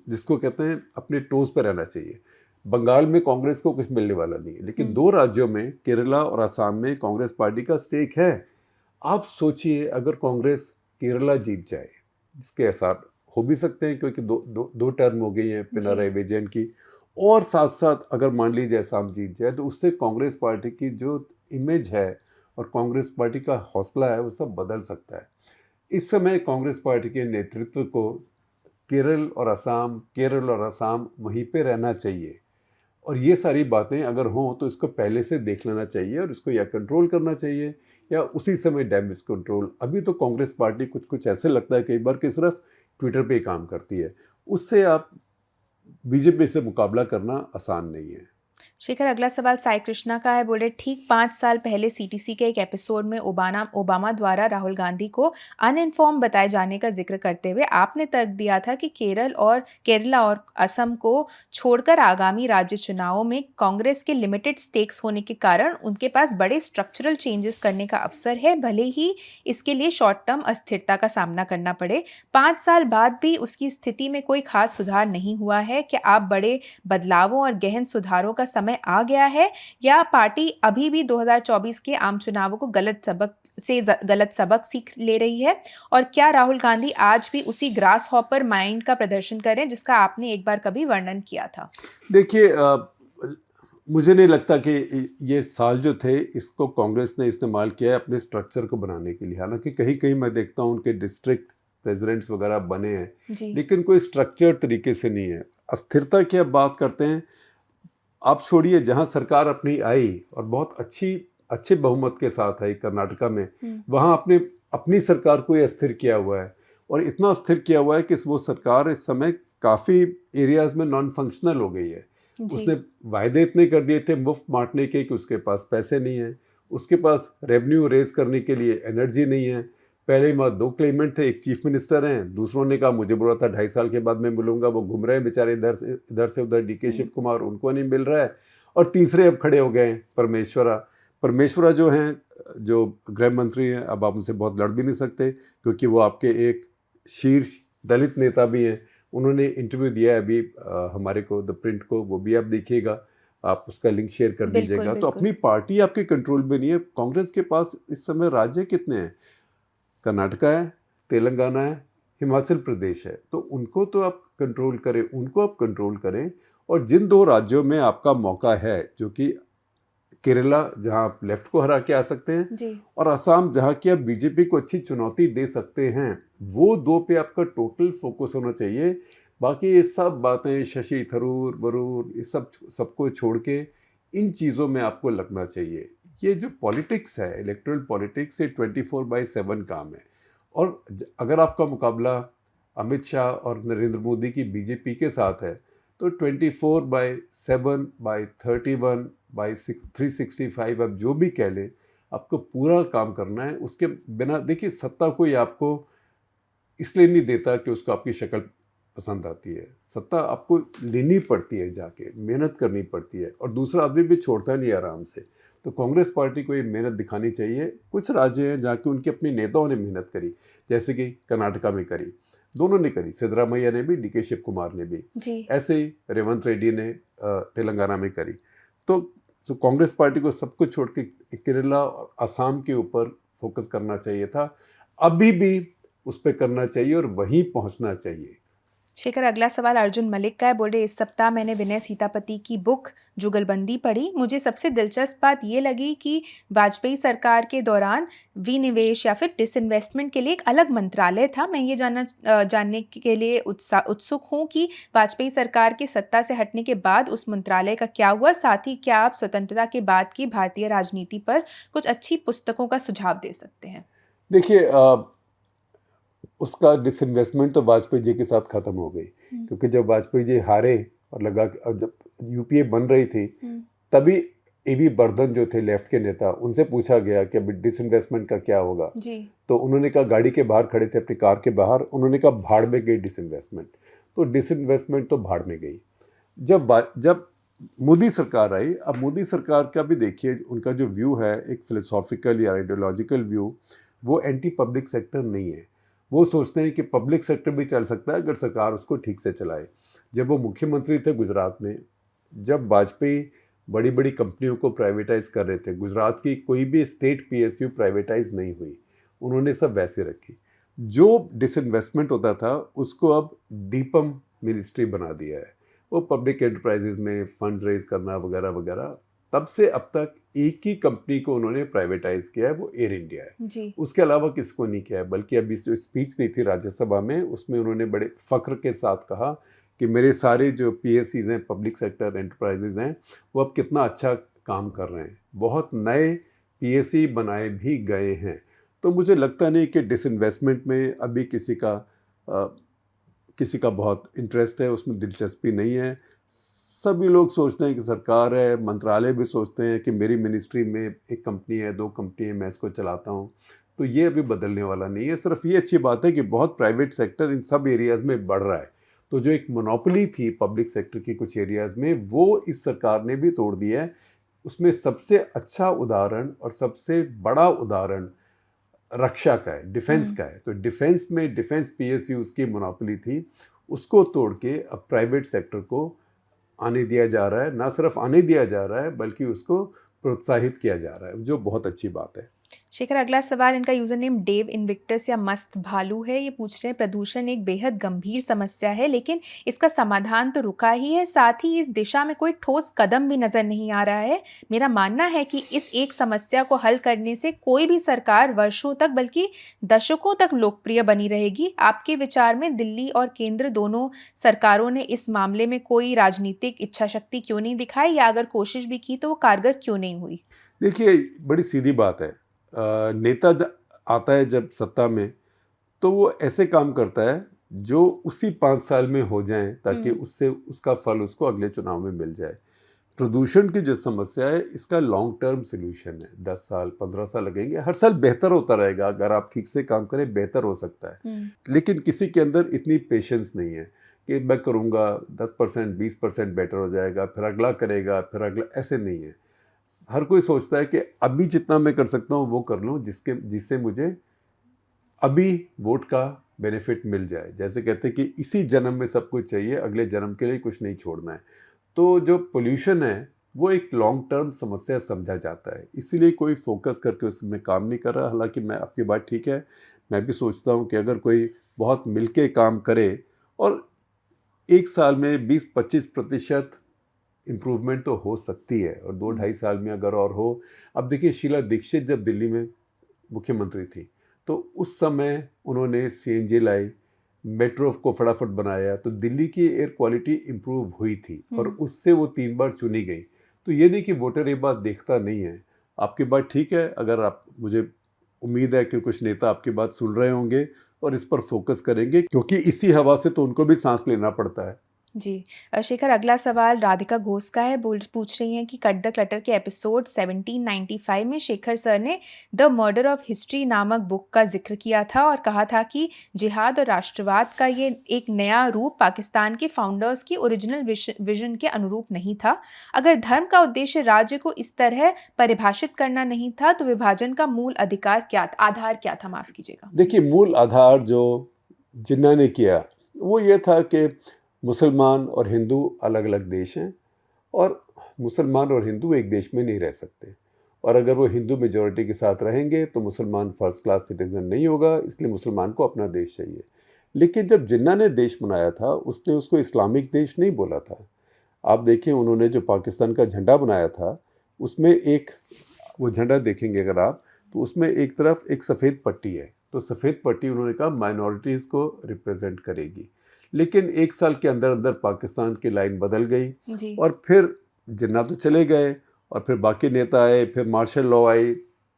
Speaker 7: जिसको कहते हैं, अपने टोज पर रहना चाहिए। बंगाल में कांग्रेस को कुछ मिलने वाला नहीं है, लेकिन 2 राज्यों में, केरला और असम में, कांग्रेस पार्टी का स्टेक है। आप सोचिए, अगर कांग्रेस केरला जीत जाए, जिसके आसार हो भी सकते हैं क्योंकि दो टर्म हो गई हैं पिनाराई विजयन की, और साथ साथ अगर मान लीजिए असम जीत जाए, तो उससे कांग्रेस पार्टी की जो इमेज है और कांग्रेस पार्टी का हौसला है, वो सब बदल सकता है। इस समय कांग्रेस पार्टी के नेतृत्व को केरल और असम वहीं पे रहना चाहिए, और ये सारी बातें अगर हों तो इसको पहले से देख लेना चाहिए और इसको या कंट्रोल करना चाहिए या उसी समय डैमेज कंट्रोल। अभी तो कांग्रेस पार्टी कुछ ऐसे लगता है कई बार कि सिर्फ ट्विटर पे ही काम करती है, उससे आप बीजेपी से मुकाबला करना आसान नहीं है।
Speaker 6: शेखर, अगला सवाल साई कृष्णा का है। बोले, ठीक 5 साल पहले सीटीसी के एक एपिसोड में ओबामा द्वारा राहुल गांधी को अनइन्फॉर्म बताए जाने का जिक्र करते हुए आपने तर्क दिया था कि केरला और असम को छोड़कर आगामी राज्य चुनावों में कांग्रेस के लिमिटेड स्टेक्स होने के कारण उनके पास बड़े स्ट्रक्चरल चेंजेस करने का अवसर है, भले ही इसके लिए शॉर्ट टर्म अस्थिरता का सामना करना पड़े। 5 साल बाद भी उसकी स्थिति में कोई खास सुधार नहीं हुआ है। क्या आप बड़े बदलावों और गहन सुधारों का समय आ गया है, या पार्टी अभी भी 2024 के आम चुनावों को गलत सबक सीख ले रही है? और क्या राहुल गांधी आज भी उसी ग्रास हॉपर माइंड का प्रदर्शन करें जिसका आपने एक बार कभी वर्णन किया था?
Speaker 7: देखिए, मुझे नहीं लगता कि ये साल जो थे इसको कांग्रेस ने इस्तेमाल किया है अपने स्ट्रक्चर को बनाने के लिए। हालांकि कहीं कहीं मैं देखता हूँ उनके डिस्ट्रिक्ट प्रेसिडेंट्स वगैरह बने हैं, लेकिन कोई स्ट्रक्चर तरीके से नहीं है। अस्थिरता की अब बात करते हैं, आप छोड़िए, जहाँ सरकार अपनी आई और बहुत अच्छे बहुमत के साथ आई कर्नाटका में, वहाँ अपनी सरकार को ये अस्थिर किया हुआ है, और इतना अस्थिर किया हुआ है कि वो सरकार इस समय काफ़ी एरियाज में नॉन फंक्शनल हो गई है। उसने वायदे इतने कर दिए थे मुफ्त बांटने के कि उसके पास पैसे नहीं है, उसके पास रेवेन्यू रेज करने के लिए एनर्जी नहीं है। पहले ही 2 क्लेमेंट थे, एक चीफ मिनिस्टर हैं, दूसरों ने कहा मुझे बोला था 2.5 साल के बाद मैं मिलूंगा, वो घूम रहे हैं बेचारे इधर से उधर, डीके शिव कुमार, उनको नहीं मिल रहा है। और तीसरे अब खड़े हो गए हैं परमेश्वरा जो हैं, जो गृह मंत्री हैं। अब आप उनसे बहुत लड़ भी नहीं सकते क्योंकि वो आपके एक शीर्ष दलित नेता भी हैं। उन्होंने इंटरव्यू दिया है अभी हमारे को, द प्रिंट को, वो भी आप देखिएगा, आप उसका लिंक शेयर कर दीजिएगा। तो अपनी पार्टी आपके कंट्रोल में नहीं है। कांग्रेस के पास इस समय राज्य कितने हैं? कर्नाटका है, तेलंगाना है, हिमाचल प्रदेश है। तो उनको तो आप कंट्रोल करें, और जिन 2 राज्यों में आपका मौका है, जो कि केरला जहां आप लेफ्ट को हरा के आ सकते हैं
Speaker 6: जी, और
Speaker 7: असम जहां की आप बीजेपी को अच्छी चुनौती दे सकते हैं, वो 2 पे आपका टोटल फोकस होना चाहिए। बाकी ये सब बातें, शशि थरूर वरूर, ये सबको छोड़ के इन चीज़ों में आपको लगना चाहिए। ये जो पॉलिटिक्स है, इलेक्टोरल पॉलिटिक्स, ये 24/7 काम है। और अगर आपका मुकाबला अमित शाह और नरेंद्र मोदी की बीजेपी के साथ है, तो 24/7 31 365, आप जो भी कह लें, आपको पूरा काम करना है। उसके बिना, देखिए, सत्ता कोई आपको इसलिए नहीं देता कि उसको आपकी शक्ल पसंद आती है। सत्ता आपको लेनी पड़ती है, जाके मेहनत करनी पड़ती है, और दूसरा आदमी भी छोड़ता नहीं आराम से। तो कांग्रेस पार्टी को ये मेहनत दिखानी चाहिए। कुछ राज्य हैं जहाँ के उनके अपने नेताओं ने मेहनत करी, जैसे कि कर्नाटका में करी, दोनों ने करी, सिद्धरामैया ने भी, डीके शिव कुमार ने भी, ऐसे ही रेवंत रेड्डी ने तेलंगाना में करी। तो कांग्रेस पार्टी को सब कुछ छोड़ के केरला और असम के ऊपर फोकस करना चाहिए था, अभी भी उस पर करना चाहिए और वहीं पहुंचना चाहिए।
Speaker 6: शेखर, अगला सवाल अर्जुन मलिक का है। बोले, इस सप्ताह मैंने विनय सीतापति की बुक जुगलबंदी पढ़ी। मुझे सबसे दिलचस्प बात ये लगी कि वाजपेयी सरकार के दौरान विनिवेश या फिर डिसइन्वेस्टमेंट के लिए एक अलग मंत्रालय था। मैं ये जानने के लिए उत्सुक हूँ कि वाजपेयी सरकार के सत्ता से हटने के बाद उस मंत्रालय का क्या हुआ। साथ ही क्या आप स्वतंत्रता के बाद की भारतीय राजनीति पर कुछ अच्छी पुस्तकों का सुझाव दे सकते हैं?
Speaker 7: देखिए, उसका डिसइन्वेस्टमेंट तो वाजपेयी जी के साथ ख़त्म हो गई, क्योंकि जब वाजपेयी जी हारे और जब यूपीए बन रही थी, तभी एबी बर्धन जो थे लेफ्ट के नेता, उनसे पूछा गया कि अभी डिसइन्वेस्टमेंट का क्या होगा,
Speaker 6: जी।
Speaker 7: तो उन्होंने कहा, गाड़ी के बाहर खड़े थे अपनी कार के बाहर, उन्होंने कहा भाड़ में गई डिसइन्वेस्टमेंट। तो डिसइन्वेस्टमेंट तो भाड़ में गई। जब मोदी सरकार आई, अब मोदी सरकार का भी देखिए, उनका जो व्यू है एक फिलोसॉफिकल या आइडियोलॉजिकल व्यू, वो एंटी पब्लिक सेक्टर नहीं है। वो सोचते हैं कि पब्लिक सेक्टर भी चल सकता है अगर सरकार उसको ठीक से चलाए। जब वो मुख्यमंत्री थे गुजरात में, जब वाजपेयी बड़ी बड़ी कंपनियों को प्राइवेटाइज कर रहे थे, गुजरात की कोई भी स्टेट पीएसयू प्राइवेटाइज नहीं हुई, उन्होंने सब वैसे रखी। जो डिसइन्वेस्टमेंट होता था उसको अब डीपम मिनिस्ट्री बना दिया है। वो पब्लिक एंटरप्राइजेज में फंड्स रेज करना वगैरह वगैरह, तब से अब तक एक ही कंपनी को उन्होंने प्राइवेटाइज किया है, वो एयर इंडिया है।
Speaker 6: जी।
Speaker 7: उसके अलावा किसी को नहीं किया है। बल्कि अभी जो स्पीच दी थी राज्यसभा में, उसमें उन्होंने बड़े फख्र के साथ कहा कि मेरे सारे जो पीएससीज हैं, पब्लिक सेक्टर एंटरप्राइजेज हैं, वो अब कितना अच्छा काम कर रहे हैं। बहुत नए पीएससी बनाए भी गए हैं। तो मुझे लगता नहीं कि डिसइन्वेस्टमेंट में अभी किसी का बहुत इंटरेस्ट है, उसमें दिलचस्पी नहीं है। सभी लोग सोचते हैं कि सरकार है, मंत्रालय भी सोचते हैं कि मेरी मिनिस्ट्री में एक कंपनी है, 2 कंपनी है, मैं इसको चलाता हूँ। तो ये अभी बदलने वाला नहीं है। सिर्फ ये अच्छी बात है कि बहुत प्राइवेट सेक्टर इन सब एरियाज़ में बढ़ रहा है। तो जो एक मोनोपोली थी पब्लिक सेक्टर की कुछ एरियाज़ में, वो इस सरकार ने भी तोड़ दी है। उसमें सबसे अच्छा उदाहरण और सबसे बड़ा उदाहरण रक्षा का है, डिफेंस का है। तो डिफेंस में डिफेंस पीएसयू उसकी मोनोपोली थी, उसको तोड़ के अब प्राइवेट सेक्टर को आने दिया जा रहा है। ना सिर्फ आने दिया जा रहा है बल्कि उसको प्रोत्साहित किया जा रहा है, जो बहुत अच्छी बात है।
Speaker 6: शेखर, अगला सवाल, इनका यूजर नेम डेव इनविक्टस या मस्त भालू है। ये पूछ रहे हैं, प्रदूषण एक बेहद गंभीर समस्या है, लेकिन इसका समाधान तो रुका ही है, साथ ही इस दिशा में कोई ठोस कदम भी नजर नहीं आ रहा है। मेरा मानना है कि इस एक समस्या को हल करने से कोई भी सरकार वर्षों तक बल्कि दशकों तक लोकप्रिय बनी रहेगी। आपके विचार में दिल्ली और केंद्र दोनों सरकारों ने इस मामले में कोई राजनीतिक इच्छा शक्ति क्यों नहीं दिखाई, या अगर कोशिश भी की तो वो कारगर क्यों नहीं हुई?
Speaker 7: देखिए, बड़ी सीधी बात है। नेता आता है जब सत्ता में, तो वो ऐसे काम करता है जो उसी 5 साल में हो जाएं, ताकि उससे उसका फल उसको अगले चुनाव में मिल जाए। प्रदूषण की जो समस्या है, इसका लॉन्ग टर्म सोल्यूशन है। 10 साल 15 साल लगेंगे, हर साल बेहतर होता रहेगा। अगर आप ठीक से काम करें, बेहतर हो सकता है। लेकिन किसी के अंदर इतनी पेशेंस नहीं है कि मैं करूँगा 10% 20% बेटर हो जाएगा, फिर अगला करेगा, फिर अगला, ऐसे नहीं है। हर कोई सोचता है कि अभी जितना मैं कर सकता हूँ वो कर लूँ, जिससे मुझे अभी वोट का बेनिफिट मिल जाए। जैसे कहते हैं कि इसी जन्म में सब कुछ चाहिए, अगले जन्म के लिए कुछ नहीं छोड़ना है। तो जो पोल्यूशन है वो एक लॉन्ग टर्म समस्या समझा जाता है, इसीलिए कोई फोकस करके उसमें काम नहीं कर रहा। हालांकि मैं, आपकी बात ठीक है, मैं भी सोचता हूँ कि अगर कोई बहुत मिलके काम करे और एक साल में 20-25% इम्प्रूवमेंट तो हो सकती है, और 2-2.5 साल में अगर और हो। अब देखिए, शीला दीक्षित जब दिल्ली में मुख्यमंत्री थी, तो उस समय उन्होंने सीएनजी लाई, मेट्रो को फटाफट बनाया, तो दिल्ली की एयर क्वालिटी इम्प्रूव हुई थी, और उससे वो 3 बार चुनी गई। तो ये नहीं कि वोटर ये बात देखता नहीं है। आपकी बात ठीक है। अगर आप, मुझे उम्मीद है कि कुछ नेता आपकी बात सुन रहे होंगे और इस पर फोकस करेंगे, क्योंकि इसी हवा से तो उनको भी सांस लेना पड़ता है।
Speaker 6: जी। शेखर, अगला सवाल राधिका घोष का है। पूछ रही हैं कि कट द क्लटर के एपिसोड 1795 में शेखर सर ने द मर्डर ऑफ हिस्ट्री नामक बुक का जिक्र किया था और कहा था कि जिहाद और राष्ट्रवाद का ये एक नया रूप पाकिस्तान के फाउंडर्स की ओरिजिनल विजन के अनुरूप नहीं था। अगर धर्म का उद्देश्य राज्य को इस तरह परिभाषित करना नहीं था, तो विभाजन का मूल आधार क्या था? माफ कीजिएगा।
Speaker 7: देखिए, मूल आधार जो जिन्ना ने किया वो ये था कि मुसलमान और हिंदू अलग अलग देश हैं, और मुसलमान और हिंदू एक देश में नहीं रह सकते। और अगर वो हिंदू मेजॉरिटी के साथ रहेंगे तो मुसलमान फर्स्ट क्लास सिटीजन नहीं होगा, इसलिए मुसलमान को अपना देश चाहिए। लेकिन जब जिन्ना ने देश बनाया था, उसने उसको इस्लामिक देश नहीं बोला था। आप देखें, उन्होंने जो पाकिस्तान का झंडा बनाया था, उसमें एक, वो झंडा देखेंगे अगर आप, तो उसमें एक तरफ एक सफ़ेद पट्टी है। तो सफ़ेद पट्टी उन्होंने कहा माइनॉरिटीज़ को रिप्रेजेंट करेगी। लेकिन 1 साल के अंदर अंदर पाकिस्तान की लाइन बदल गई, और फिर जिन्ना तो चले गए, और फिर बाकी नेता आए, फिर मार्शल लॉ आई।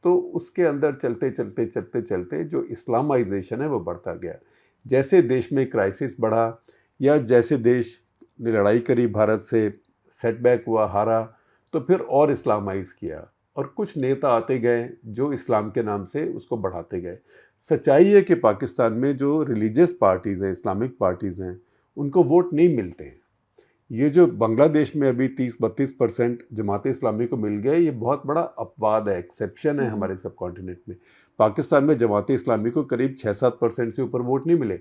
Speaker 7: तो उसके अंदर चलते चलते चलते चलते जो इस्लामाइजेशन है वो बढ़ता गया। जैसे देश में क्राइसिस बढ़ा, या जैसे देश ने लड़ाई करी भारत से, सेटबैक हुआ, हारा, तो फिर और इस्लामाइज किया और कुछ नेता आते गए जो इस्लाम के नाम से उसको बढ़ाते गए। सच्चाई है कि पाकिस्तान में जो रिलीजियस पार्टीज़ हैं, इस्लामिक पार्टीज़ हैं, उनको वोट नहीं मिलते हैं। ये जो बांग्लादेश में अभी 30-32% जमात इस्लामी को मिल गए, ये बहुत बड़ा अपवाद है, एक्सेप्शन है हमारे सब कॉन्टिनेंट में। पाकिस्तान में जमात इस्लामी को करीब 6-7% से ऊपर वोट नहीं मिले,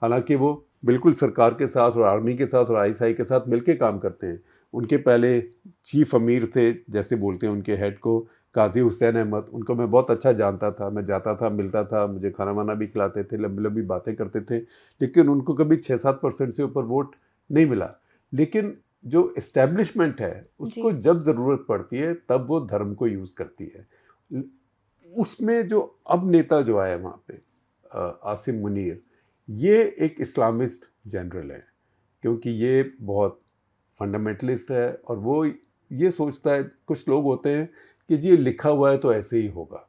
Speaker 7: हालांकि वो बिल्कुल सरकार के साथ और आर्मी के साथ और ISI के साथ मिलकर काम करते हैं। उनके पहले चीफ अमीर थे, जैसे बोलते हैं, उनके हेड को काजी हुसैन अहमद, उनको मैं बहुत अच्छा जानता था। मैं जाता था, मिलता था, मुझे खाना वाना भी खिलाते थे, लंबी लंबी बातें करते थे, लेकिन उनको कभी 6-7% से ऊपर वोट नहीं मिला। लेकिन जो इस्टेब्लिशमेंट है उसको जब ज़रूरत पड़ती है तब वो धर्म को यूज़ करती है। उसमें जो अब नेता जो आया वहाँ पे आसिम मुनीर, ये एक इस्लामिस्ट जनरल है, क्योंकि ये बहुत फंडामेंटलिस्ट है और वो ये सोचता है, कुछ लोग होते हैं कि जी ये लिखा हुआ है तो ऐसे ही होगा।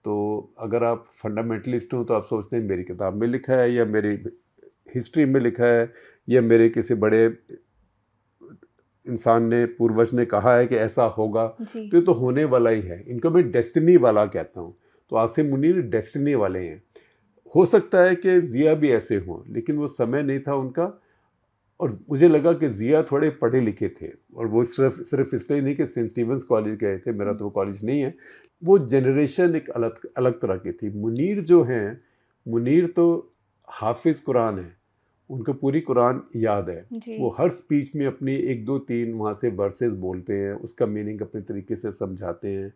Speaker 7: तो अगर आप फंडामेंटलिस्ट हो तो आप सोचते हैं मेरी किताब में लिखा है या मेरी हिस्ट्री में लिखा है या मेरे किसी बड़े इंसान ने, पूर्वज ने कहा है कि ऐसा होगा, तो ये तो होने वाला ही है। इनको मैं डेस्टिनी वाला कहता हूँ। तो आसिम मुनीर डेस्टिनी वाले हैं। हो सकता है कि ज़िया भी ऐसे हों, लेकिन वो समय नहीं था उनका। और मुझे लगा कि ज़िया थोड़े पढ़े लिखे थे, और वो सिर्फ इसलिए नहीं कि सेंट स्टीवंस कॉलेज गए थे, मेरा तो वो कॉलेज नहीं है। वो जनरेशन एक अलग तरह की थी। मुनीर जो हैं, मुनीर तो हाफिज़ कुरान है, उनको पूरी कुरान याद है। वो हर स्पीच में अपनी 1-2-3 वहाँ से वर्सेस बोलते हैं, उसका मीनिंग अपने तरीके से समझाते हैं।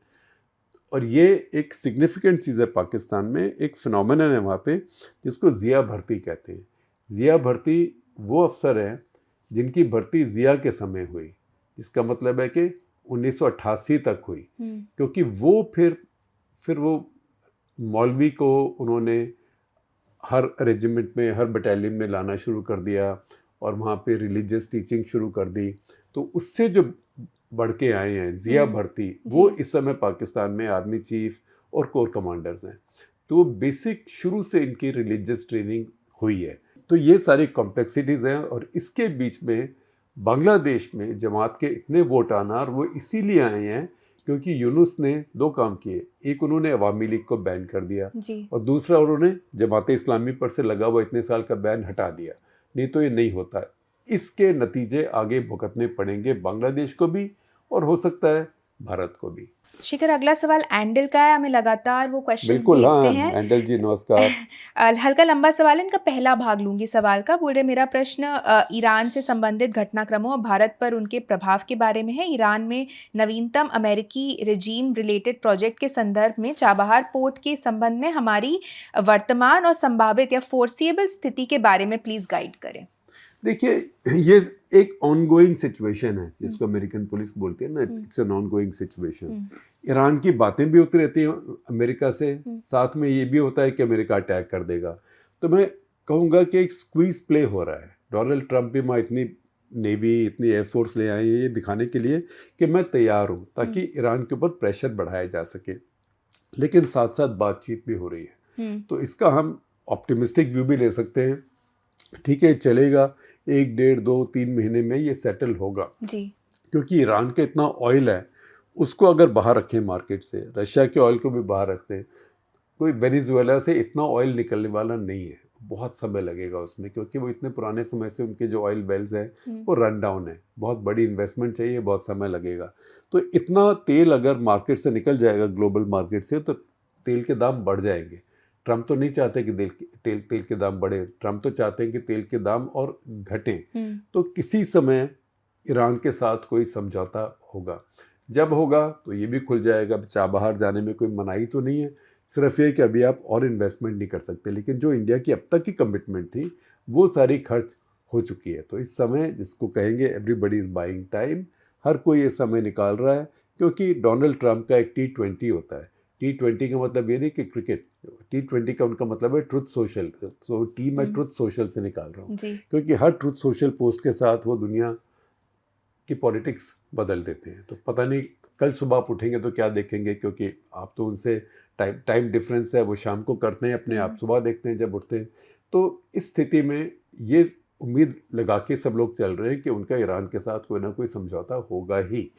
Speaker 7: और ये एक सिग्निफिकेंट चीज़ है पाकिस्तान में, एक फिनोमेनन है वहाँ पे, जिसको ज़िया भर्ती कहते हैं। ज़िया भर्ती वो अफसर हैं जिनकी भर्ती ज़िया के समय हुई, इसका मतलब है कि 1988 तक हुई, क्योंकि वो फिर वो मौलवी को उन्होंने हर रेजिमेंट में, हर बटालियन में लाना शुरू कर दिया और वहाँ पे रिलीजियस टीचिंग शुरू कर दी। तो उससे जो बढ़ के आए हैं ज़िया भर्ती, वो इस समय पाकिस्तान में आर्मी चीफ और कोर कमांडर्स हैं। तो बेसिक शुरू से इनकी रिलीजियस ट्रेनिंग हुई है। तो ये सारी कॉम्प्लेक्सिटीज़ हैं। और इसके बीच में बांग्लादेश में जमात के इतने वोट आना, और वो इसीलिए आए हैं क्योंकि यूनुस ने 2 काम किए। एक, उन्होंने अवामी लीग को बैन कर दिया, और दूसरा, उन्होंने जमात इस्लामी पर से लगा हुआ इतने साल का बैन हटा दिया। नहीं तो ये नहीं होता। इसके नतीजे आगे भुगतने पड़ेंगे बांग्लादेश को भी, और हो सकता है भारत को भी।
Speaker 6: शिखर, अगला सवाल एंडल का है। हमें लगातार वो क्वेश्चन
Speaker 7: बिल्कुल,
Speaker 6: भेजते
Speaker 7: हाँ,
Speaker 6: हैं।
Speaker 7: एंडल जी नमस्कार।
Speaker 6: हल्का लंबा सवाल है, इनका पहला भाग लूंगी सवाल का। बोल रहे मेरा प्रश्न ईरान से संबंधित घटनाक्रमों और भारत पर उनके प्रभाव के बारे में है। ईरान में नवीनतम अमेरिकी रेजीम रिलेटेड प्रोजेक्ट के संदर्भ में चाबहार पोर्ट के संबंध में हमारी वर्तमान और संभावित या फोर्सिएबल स्थिति के बारे में प्लीज गाइड करें।
Speaker 7: देखिए, ये एक ऑनगोइंग सिचुएशन है, जिसको अमेरिकन पुलिस बोलती है ना, it's an ongoing situation. Iran की बातें भी होती रहती हैं अमेरिका से, साथ में ये भी होता है कि अमेरिका अटैक कर देगा। तो मैं कहूँगा कि एक स्क्वीज प्ले हो रहा है। डोनाल्ड ट्रंप भी वहाँ इतनी नेवी, इतनी एयरफोर्स ले आए हैं ये दिखाने के लिए कि मैं तैयार हूँ, ताकि ईरान के ऊपर प्रेशर बढ़ाया जा सके। लेकिन साथ साथ बातचीत भी हो रही है। तो इसका हम ऑप्टिमिस्टिक व्यू भी ले सकते हैं। ठीक है, चलेगा, 1, 1.5, 2, 3 महीने में ये सेटल होगा जी, क्योंकि ईरान का इतना ऑयल है, उसको अगर बाहर रखें मार्केट से, रशिया के ऑयल को भी बाहर रखते हैं, कोई वेनेजुएला से इतना ऑयल निकलने वाला नहीं है। बहुत समय लगेगा उसमें, क्योंकि वो इतने पुराने समय से उनके जो ऑयल वेल्स हैं वो रन डाउन है। बहुत बड़ी इन्वेस्टमेंट चाहिए, बहुत समय लगेगा। तो इतना तेल अगर मार्केट से निकल जाएगा, ग्लोबल मार्केट से, तो तेल के दाम बढ़ जाएंगे। ट्रंप तो नहीं चाहते कि तेल के दाम बढ़े, ट्रंप तो चाहते हैं कि तेल के दाम और घटें। तो किसी समय ईरान के साथ कोई समझौता होगा। जब होगा तो ये भी खुल जाएगा। चाबहार जाने में कोई मनाही तो नहीं है, सिर्फ ये कि अभी आप और इन्वेस्टमेंट नहीं कर सकते। लेकिन जो इंडिया की अब तक की कमिटमेंट थी वो सारी खर्च हो चुकी है। तो इस समय, जिसको कहेंगे एवरीबडी इज़ बाइंग टाइम, हर कोई ये समय निकाल रहा है, क्योंकि डोनाल्ड ट्रंप का एक T20 होता है। T20 का मतलब ये नहीं कि क्रिकेट, T20 का उनका मतलब है ट्रुथ सोशल। सो टी मैं ट्रुथ सोशल से निकाल रहा हूँ, क्योंकि हर ट्रुथ सोशल पोस्ट के साथ वो दुनिया की पॉलिटिक्स बदल देते हैं। तो पता नहीं कल सुबह आप उठेंगे तो क्या देखेंगे, क्योंकि आप तो उनसे टाइम डिफरेंस है, वो शाम को करते हैं अपने, आप सुबह देखते हैं जब उठते हैं। तो इस स्थिति में ये उम्मीद लगा के सब लोग चल रहे हैं कि उनका ईरान के साथ कोई ना कोई समझौता होगा ही।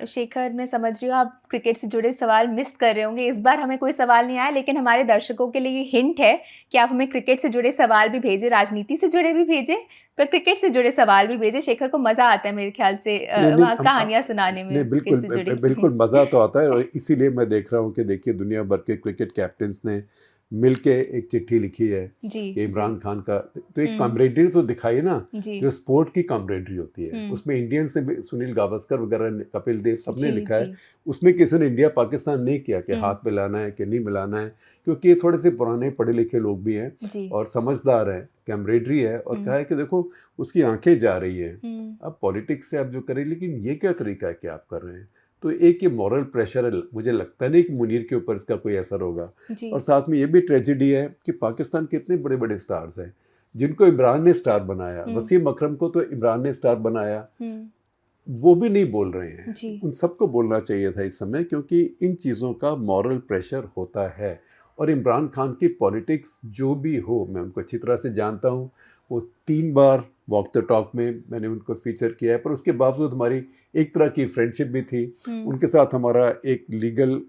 Speaker 6: शेखर, मैं समझ रही हूँ आप क्रिकेट से जुड़े सवाल मिस कर रहे होंगे। इस बार हमें कोई सवाल नहीं आया, लेकिन हमारे दर्शकों के लिए ये हिंट है कि आप हमें क्रिकेट से जुड़े सवाल भी भेजें, राजनीति से जुड़े भी भेजें, पर क्रिकेट से जुड़े सवाल भी भेजें। शेखर को मज़ा आता है मेरे ख्याल से वहाँ कहानियाँ सुनाने में,
Speaker 7: नहीं,
Speaker 6: क्रिकेट से जुड़ी।
Speaker 7: बिल्कुल मज़ा तो आता है, और इसीलिए मैं देख रहा हूँ कि देखिए दुनिया भर के क्रिकेट कैप्टन्स ने मिलके एक चिट्ठी लिखी है
Speaker 6: जी,
Speaker 7: कि इमरान
Speaker 6: जी।
Speaker 7: खान का, तो एक कॉमरेडरी तो दिखाई ना,
Speaker 6: जी।
Speaker 7: जो स्पोर्ट की कॉमरेडरी होती है, उसमें इंडियंस ने भी, सुनील गावस्कर वगैरह ने, कपिल देव सबने
Speaker 6: जी,
Speaker 7: लिखा है,
Speaker 6: जी।
Speaker 7: उसमें किसी ने इंडिया पाकिस्तान नहीं किया कि हाथ मिलाना है कि नहीं मिलाना है, क्योंकि ये थोड़े से पुराने पढ़े लिखे लोग भी हैं
Speaker 6: जी।
Speaker 7: और समझदार हैं, कैमरेडरी है, और कहा है कि देखो उसकी आंखें जा रही हैं, अब पॉलिटिक्स से आप जो करें, लेकिन ये क्या तरीका है कि आप कर रहे हैं। तो एक ये मॉरल प्रेशर है, मुझे लगता नहीं कि मुनीर के ऊपर इसका कोई असर होगा।
Speaker 6: जी।
Speaker 7: और साथ में ये भी ट्रेजेडी है कि पाकिस्तान के इतने बड़े बड़े स्टार्स हैं जिनको इमरान ने स्टार बनाया, वसीम अकरम को तो इमरान ने स्टार बनाया, वो भी नहीं बोल रहे हैं।
Speaker 6: जी।
Speaker 7: उन सबको बोलना चाहिए था इस समय, क्योंकि इन चीज़ों का मॉरल प्रेशर होता है। और इमरान खान की पॉलिटिक्स जो भी हो, मैं उनको अच्छी तरह से जानता हूँ, वो 3 बार वॉक द टॉक में मैंने उनको फीचर किया है, पर उसके बावजूद हमारी एक तरह की फ्रेंडशिप भी थी। उनके साथ हमारा एक लीगल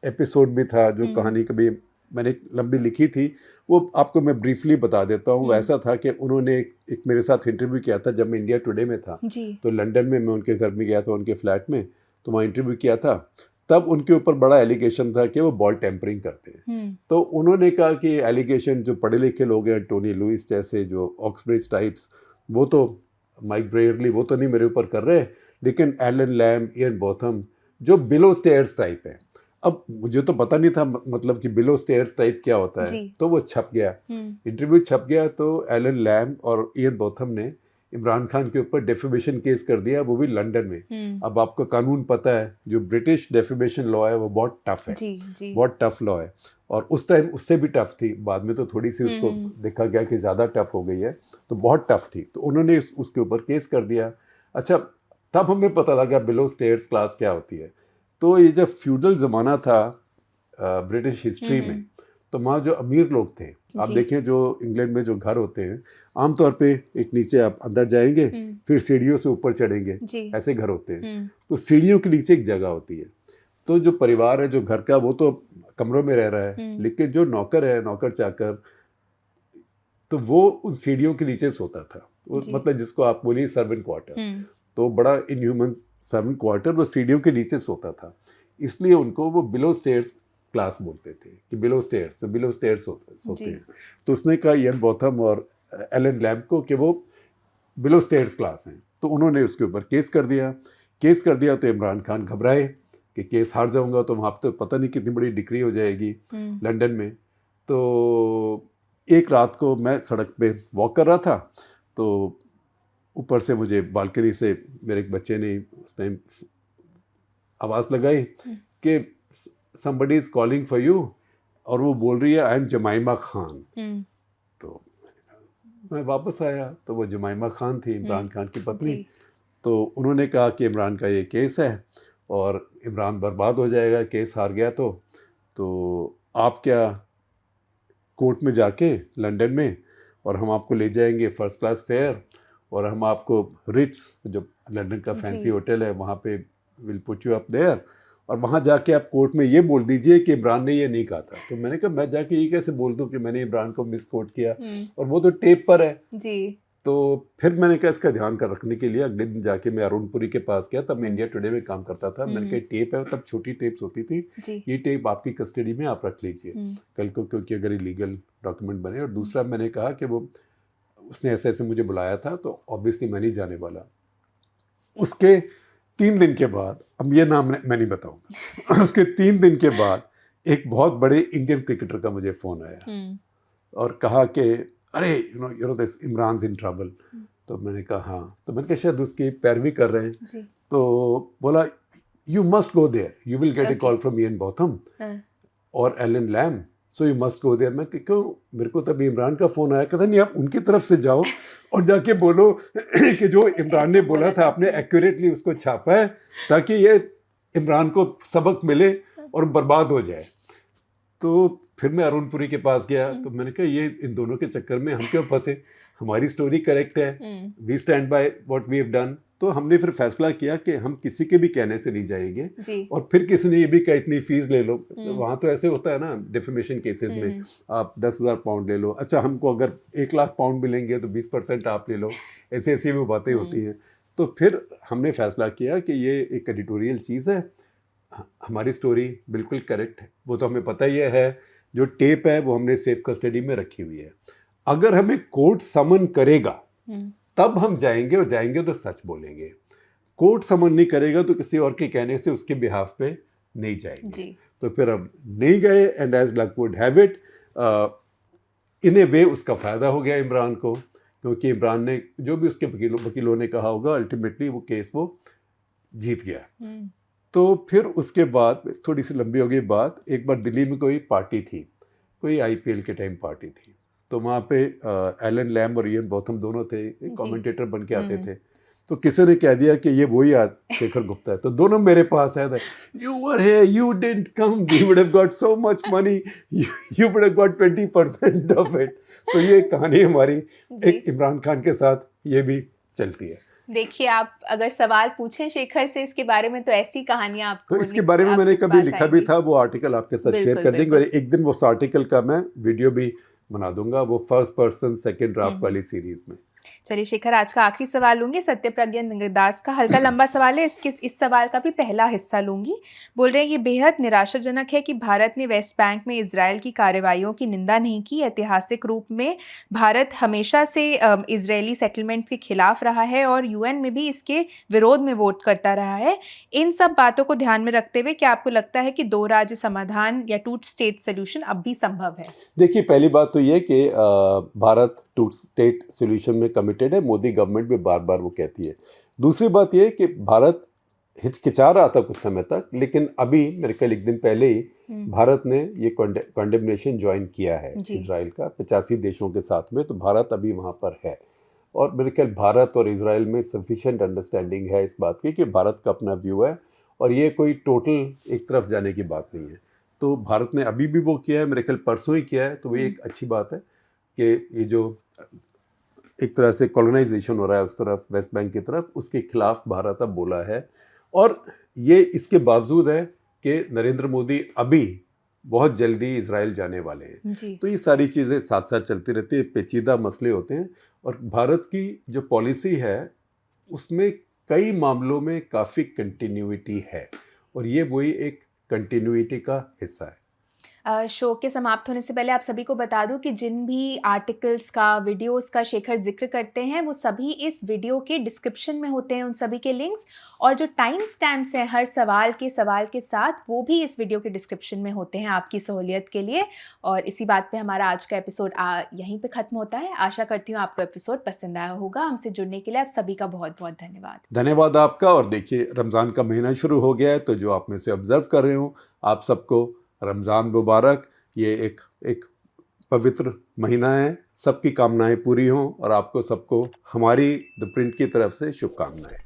Speaker 7: एपिसोड भी था, जो कहानी कभी मैंने लंबी लिखी थी, वो आपको मैं ब्रीफली बता देता हूँ। ऐसा था कि उन्होंने एक मेरे साथ इंटरव्यू किया था जब मैं इंडिया टुडे में था,
Speaker 6: जी।
Speaker 7: तो लंदन में मैं उनके घर में गया था, उनके फ्लैट में, तो वहाँ इंटरव्यू किया था। तब उनके ऊपर बड़ा एलिगेशन था कि वो बॉल टेम्परिंग करते हैं। तो उन्होंने कहा कि एलिगेशन जो पढ़े लिखे लोग हैं, टोनी लुइस जैसे, जो ऑक्सब्रिज टाइप्स, वो तो, माइक ब्रेयरली, वो तो नहीं मेरे ऊपर कर रहे, लेकिन एलन लैम, इयन बोथम, जो बिलो स्टेयर्स टाइप है। अब मुझे तो पता नहीं था मतलब कि बिलो स्टेयर्स टाइप क्या होता है, तो वो छप गया, इंटरव्यू छप गया। तो एलन लैम और इयन बोथम ने इमरान खान के ऊपर डेफेमेशन केस कर दिया, वो भी लंदन में। अब आपको कानून पता है, जो ब्रिटिश डेफेमेशन लॉ है वो बहुत टफ है,
Speaker 6: जी।
Speaker 7: बहुत टफ लॉ है, और उस टाइम उससे भी टफ थी, बाद में तो थोड़ी सी उसको देखा गया कि ज़्यादा टफ हो गई है, तो बहुत टफ थी। तो उन्होंने उसके ऊपर केस कर दिया। अच्छा, तब हमें पता लगा बिलो स्टेयर्स क्लास क्या होती है। तो ये जब फ्यूडल ज़माना था ब्रिटिश हिस्ट्री में, तो वहाँ जो अमीर लोग थे, आप देखें जो इंग्लैंड में जो घर होते हैं, आमतौर पे एक नीचे आप अंदर जाएंगे, फिर सीढ़ियों से ऊपर चढ़ेंगे, ऐसे घर होते हैं। तो सीढ़ियों के नीचे एक जगह होती है, तो जो परिवार है जो घर का, वो तो कमरों में रह रहा है, लेकिन जो नौकर है, नौकर चाकर, तो वो उन सीढ़ियों के नीचे सोता था। वो मतलब जिसको आप बोलिए सर्वेंट क्वार्टर, तो बड़ा इनह्यूमन सर्वेंट क्वार्टर, वो सीढ़ियों के नीचे सोता था, इसलिए उनको वो बिलो स्टेयर्स क्लास बोलते थे, कि बिलो स्टेयर्स, तो बिलो स्टेयर्स सोते हैं। तो उसने कहा इयन बोथम और एलन लैम को कि वो बिलो स्टेयर्स क्लास हैं, तो उन्होंने उसके ऊपर केस कर दिया। तो इमरान खान घबराए कि केस हार जाऊंगा तो वहाँ तो पता नहीं कितनी बड़ी डिक्री हो जाएगी लंदन में। तो एक रात को मैं सड़क पे वॉक कर रहा था, तो ऊपर से मुझे बालकनी से मेरे एक बच्चे ने उस टाइम आवाज़ लगाई कि somebody is calling for you, और वो बोल रही है आई एम जमाइमा खान। तो मैं वापस आया, तो वो जमाइमा खान थी, इमरान खान की पत्नी। तो उन्होंने कहा कि इमरान का ये केस है और इमरान बर्बाद हो जाएगा, केस हार गया तो आप क्या कोर्ट में जाके लंदन में, और हम आपको ले जाएंगे फर्स्ट क्लास फेयर, और हम आपको रिट्स, जो लंदन का फैंसी होटल है, वहाँ पे will put you up there, और वहाँ जाके आप कोर्ट में ये बोल दीजिए कि इमरान ने ये नहीं कहा था। तो मैंने कहा मैं जाके ये कैसे बोल दूँ कि मैंने इमरान को मिस कोट किया, और वो तो टेप पर है
Speaker 6: जी।
Speaker 7: तो फिर मैंने कहा इसका ध्यान कर रखने के लिए अगले दिन जाके मैं अरुणपुरी के पास गया, तब मैं इंडिया टुडे में काम करता था। मैंने कहा टेप है, तब छोटी टेप्स होती थी, ये टेप आपकी कस्टडी में आप रख लीजिए कल को, क्योंकि अगर इलीगल डॉक्यूमेंट बने। और दूसरा मैंने कहा कि वो उसने ऐसे ऐसे मुझे बुलाया था, तो ऑब्वियसली मैं नहीं जाने वाला। उसके 3 दिन के बाद, अब ये नाम मैं नहीं बताऊंगा उसके 3 दिन के बाद एक बहुत बड़े इंडियन क्रिकेटर का मुझे फ़ोन आया और कहा कि अरे you know this Imran in trouble. तो मैंने कहा हाँ। तो मैंने कहा शायद उसकी पैरवी कर रहे हैं। तो बोला you must go there, you will get a call from Ian Botham और Allan Lamb, so you must go there. मैं क्यों, मेरे को तभी इमरान का फ़ोन आया। कहता नहीं, आप उनकी तरफ से जाओ और जाके बोलो कि जो इमरान ने बोला था आपने एक्यूरेटली उसको छापा है, ताकि ये इमरान को सबक मिले और बर्बाद हो जाए। तो फिर मैं अरुणपुरी के पास गया, तो मैंने कहा ये इन दोनों के चक्कर में हम क्यों फंसे, हमारी स्टोरी करेक्ट है, we stand by what we have done, तो हमने फिर फैसला किया कि हम किसी के भी कहने से नहीं जाएंगे।
Speaker 6: जी।
Speaker 7: और फिर किसी ने ये भी कहा इतनी फीस ले लो, वहाँ तो ऐसे होता है ना डिफेमेशन केसेस में, आप 10,000 पाउंड ले लो, अच्छा हमको अगर 1 लाख पाउंड मिलेंगे तो 20% आप ले लो, ऐसी ऐसी भी बातें होती हैं। तो फिर हमने फैसला किया कि ये एक एडिटोरियल चीज़ है, हमारी स्टोरी बिल्कुल करेक्ट है, वो तो हमें पता ही है, जो टेप है वो हमने सेफ कस्टडी में रखी हुई है। अगर हमें कोर्ट समन करेगा तब हम जाएंगे, और जाएंगे तो सच बोलेंगे। कोर्ट समन नहीं करेगा तो किसी और के कहने से उसके बिहाफ पे नहीं जाएंगे
Speaker 6: जी।
Speaker 7: तो फिर हम नहीं गए, and as luck would have it in a way उसका फ़ायदा हो गया इमरान को, क्योंकि इमरान ने जो भी उसके वकीलों ने कहा होगा, अल्टीमेटली वो केस वो जीत गया। तो फिर उसके बाद थोड़ी सी लंबी हो गई बात, एक बार दिल्ली में कोई पार्टी थी, कोई IPL के टाइम पार्टी थी, तो वहाँ पे एलन लैम और इयन बोथम दोनों थे, कमेंटेटर बन के आते थे। तो किसी ने कह दिया कि ये वही शेखर गुप्ता है, तो दोनों मेरे पास आए थे, you were here, you didn't come, you would have got so much money, you would have got 20% of it. तो ये कहानी हमारी एक इमरान खान के साथ ये भी चलती है।
Speaker 6: देखिए, आप अगर सवाल पूछें शेखर से इसके बारे में तो ऐसी कहानियां आपको,
Speaker 7: तो इसके बारे में मैंने कभी लिखा भी था, वो आर्टिकल आपके साथ शेयर कर देंगे, और एक दिन वो आर्टिकल का मैं वीडियो भी बना दूंगा, वो फर्स्ट पर्सन सेकंड ड्राफ्ट वाली सीरीज में।
Speaker 6: चलिए शेखर, आज का आखिरी सवाल लूंगी, सत्यप्रज्ञा दास का हल्का लंबा सवाल है, इस सवाल का भी पहला हिस्सा लूंगी। बोल रहे हैं ये बेहद निराशाजनक है कि भारत ने वेस्ट बैंक में इजराइल की कार्रवाइयों की निंदा नहीं की। ऐतिहासिक रूप में भारत हमेशा से इजरायली सेटलमेंट के खिलाफ रहा है और UN में भी इसके विरोध में वोट करता रहा है। इन सब बातों को ध्यान में रखते हुए क्या आपको लगता है कि 2 राज्य समाधान या 2 स्टेट सोल्यूशन अब भी संभव है?
Speaker 7: देखिए, पहली बात तो ये कि भारत 2 स्टेट सोल्यूशन में कमिटेड है, मोदी गवर्नमेंट भी बार बार वो कहती है। दूसरी बात ये कि भारत हिचकिचा रहा था कुछ समय तक, लेकिन अभी मेरे ख्याल 1 दिन पहले ही भारत ने ये कॉन्डेमनेशन ज्वाइन किया है इजराइल का 85 देशों के साथ में, तो भारत अभी वहाँ पर है। और मेरे ख्याल भारत और इजराइल में सफिशिएंट अंडरस्टैंडिंग है इस बात की कि भारत का अपना व्यू है, और ये कोई टोटल एक तरफ जाने की बात नहीं है। तो भारत ने अभी भी वो किया है, मेरे ख्याल परसों ही किया है, तो वो एक अच्छी बात है कि ये जो एक तरह से कॉलोनाइजेशन हो रहा है उस तरफ, वेस्ट बैंक की तरफ, उसके खिलाफ भारत अब बोला है। और ये इसके बावजूद है कि नरेंद्र मोदी अभी बहुत जल्दी इजराइल जाने वाले हैं। तो ये सारी चीज़ें साथ साथ चलती रहती है, पेचीदा मसले होते हैं, और भारत की जो पॉलिसी है उसमें कई मामलों में काफ़ी कंटिन्यूटी है, और ये वही एक कंटिन्यूटी का हिस्सा है।
Speaker 6: शो के समाप्त होने से पहले आप सभी को बता दूं कि जिन भी आर्टिकल्स का, वीडियोस का शेखर जिक्र करते हैं वो सभी इस वीडियो के डिस्क्रिप्शन में होते हैं, उन सभी के लिंक्स, और जो टाइम स्टैम्प्स हैं हर सवाल के साथ वो भी इस वीडियो के डिस्क्रिप्शन में होते हैं आपकी सहूलियत के लिए। और इसी बात पे हमारा आज का एपिसोड यहीं पे ख़त्म होता है। आशा करती हूँ आपको एपिसोड पसंद आया होगा। हमसे जुड़ने के लिए आप सभी का बहुत बहुत धन्यवाद।
Speaker 7: धन्यवाद आपका। और देखिए, रमज़ान का महीना शुरू हो गया है, तो जो आप में से ऑब्जर्व कर रहे हो, आप सबको रमज़ान मुबारक। ये एक पवित्र महीना है, सबकी कामनाएं पूरी हों, और आपको सबको हमारी द प्रिंट की तरफ से शुभकामनाएं।